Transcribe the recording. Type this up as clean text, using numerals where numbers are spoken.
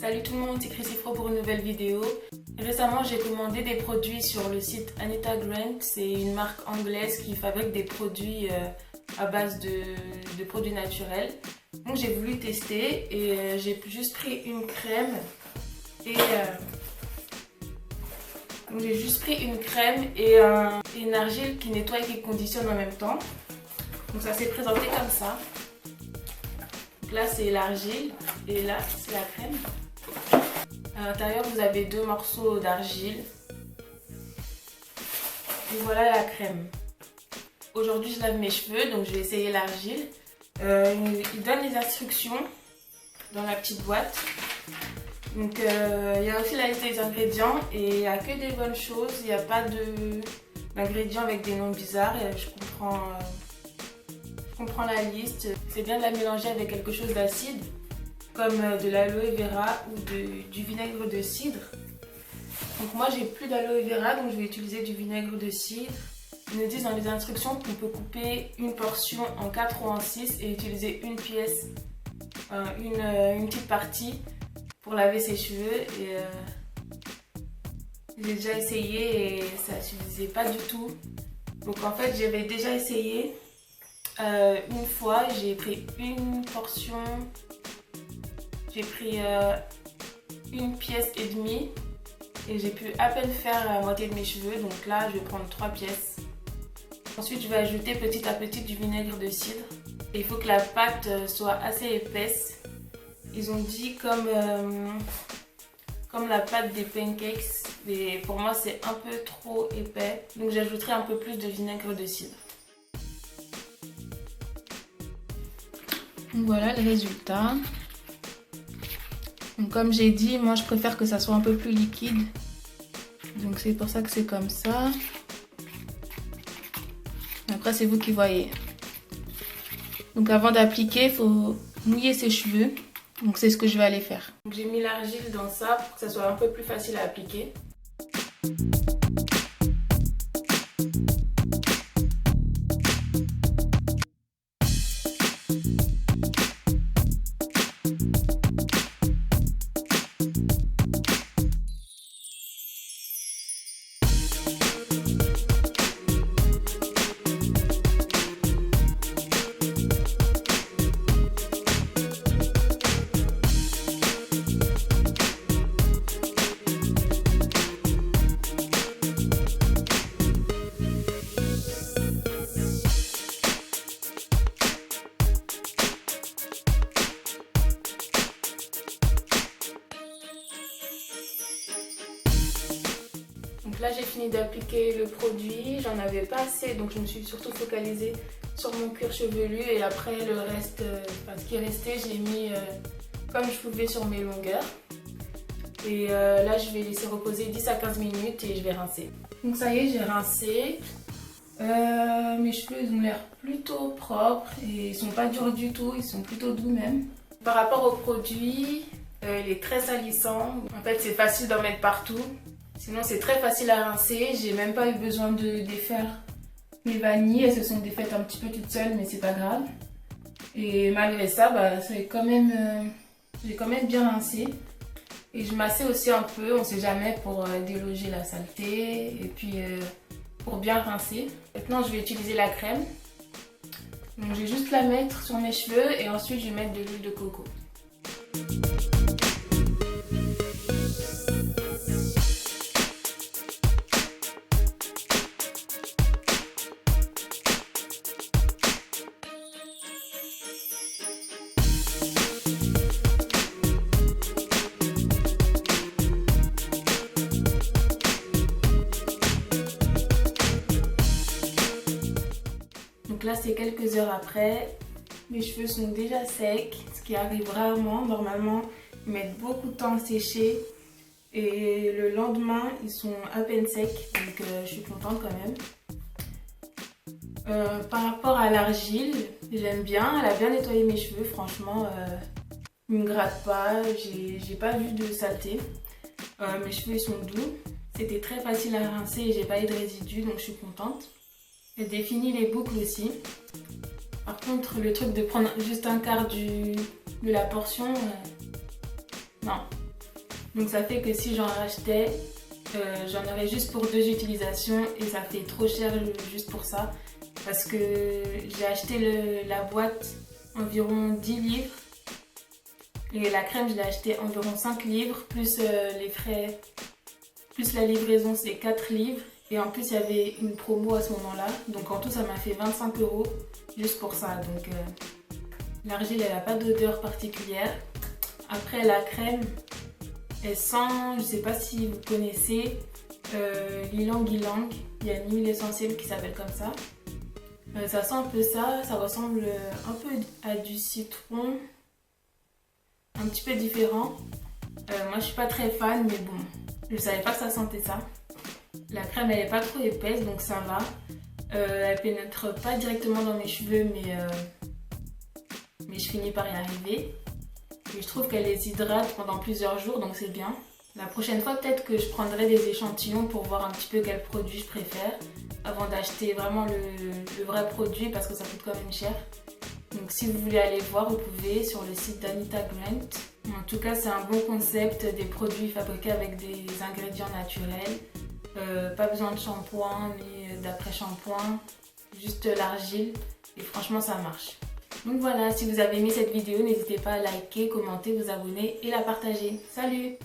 Salut tout le monde, c'est Chrissy-Fro pour une nouvelle vidéo. Récemment, j'ai commandé des produits sur le site Anita Grant. C'est une marque anglaise qui fabrique des produits à base de produits naturels. Donc j'ai voulu tester et j'ai juste pris une crème et une argile qui nettoie et qui conditionne en même temps. Donc ça s'est présenté comme ça. Donc là c'est l'argile et là c'est la crème. À l'intérieur vous avez deux morceaux d'argile. Et voilà la crème. Aujourd'hui je lave mes cheveux donc je vais essayer l'argile. Il donne les instructions dans la petite boîte. Donc il y a aussi la liste des ingrédients et il n'y a que des bonnes choses. Il n'y a pas d'ingrédients avec des noms bizarres. Et je comprends la liste. C'est bien de la mélanger avec quelque chose d'acide comme de l'aloe vera ou du vinaigre de cidre. Donc moi j'ai plus d'aloe vera donc je vais utiliser du vinaigre de cidre. Ils nous disent dans les instructions qu'on peut couper une portion en 4 ou en 6 et utiliser une pièce, une petite partie pour laver ses cheveux. Et j'ai déjà essayé et ça suffisait pas du tout. Donc en fait j'avais déjà essayé une fois, j'ai pris une portion, j'ai pris une pièce et demie et j'ai pu à peine faire la moitié de mes cheveux. Donc là je vais prendre 3 pièces. Ensuite je vais ajouter petit à petit du vinaigre de cidre. Et il faut que la pâte soit assez épaisse. Ils ont dit comme la pâte des pancakes, mais pour moi c'est un peu trop épais. Donc j'ajouterai un peu plus de vinaigre de cidre. Donc voilà le résultat. Donc comme j'ai dit, moi je préfère que ça soit un peu plus liquide. Donc c'est pour ça que c'est comme ça. Après c'est vous qui voyez. Donc avant d'appliquer, il faut mouiller ses cheveux. Donc c'est ce que je vais aller faire. J'ai mis l'argile dans ça pour que ça soit un peu plus facile à appliquer. Donc là j'ai fini d'appliquer le produit, j'en avais pas assez donc je me suis surtout focalisée sur mon cuir chevelu et après le reste, ce qui restait j'ai mis comme je pouvais sur mes longueurs. Et là je vais laisser reposer 10 à 15 minutes et je vais rincer. Donc ça y est, j'ai rincé. Mes cheveux ils ont l'air plutôt propres et ils sont pas durs du tout, ils sont plutôt doux même. Par rapport au produit, il est très salissant. En fait c'est facile d'en mettre partout. Sinon c'est très facile à rincer, j'ai même pas eu besoin de défaire mes vanilles, elles se sont défaites un petit peu toutes seules mais c'est pas grave. Et malgré ça, j'ai quand même bien rincé. Et je massais aussi un peu, on sait jamais, pour déloger la saleté et puis pour bien rincer. Maintenant je vais utiliser la crème. Donc je vais juste la mettre sur mes cheveux et ensuite je vais mettre de l'huile de coco. Donc là c'est quelques heures après, mes cheveux sont déjà secs, ce qui arrive rarement. Normalement ils mettent beaucoup de temps à sécher et le lendemain ils sont à peine secs, donc je suis contente quand même. Par rapport à l'argile, j'aime bien, elle a bien nettoyé mes cheveux, franchement ils ne me grattent pas, j'ai pas vu de saleté. Mes cheveux ils sont doux, c'était très facile à rincer et j'ai pas eu de résidus donc je suis contente. Elle définit les boucles aussi. Par contre, le truc de prendre juste un quart de la portion, non, Donc ça fait que si j'en rachetais, j'en aurais juste pour 2 utilisations et ça fait trop cher juste pour ça. Parce que j'ai acheté la boîte environ 10 livres. Et la crème, je l'ai acheté environ 5 livres, plus les frais, plus la livraison, c'est 4 livres. Et en plus, il y avait une promo à ce moment-là. Donc en tout, ça m'a fait 25 € juste pour ça. Donc l'argile, elle n'a pas d'odeur particulière. Après, la crème, elle sent, je ne sais pas si vous connaissez, l'ylang ylang. Il y a une huile essentielle qui s'appelle comme ça. Ça sent un peu ça, ça ressemble un peu à du citron. Un petit peu différent. Moi je suis pas très fan, mais bon, je savais pas que ça sentait ça. La crème elle est pas trop épaisse, donc ça va. Elle pénètre pas directement dans mes cheveux, mais je finis par y arriver. Et je trouve qu'elle les hydrate pendant plusieurs jours, donc c'est bien. La prochaine fois, peut-être que je prendrai des échantillons pour voir un petit peu quel produit je préfère avant d'acheter vraiment le vrai produit parce que ça coûte quand même cher. Donc si vous voulez aller voir, vous pouvez sur le site d'Anita Grant. En tout cas, c'est un bon concept, des produits fabriqués avec des ingrédients naturels. Pas besoin de shampoing ni d'après-shampoing, juste l'argile et franchement ça marche. Donc voilà, si vous avez aimé cette vidéo, n'hésitez pas à liker, commenter, vous abonner et la partager. Salut!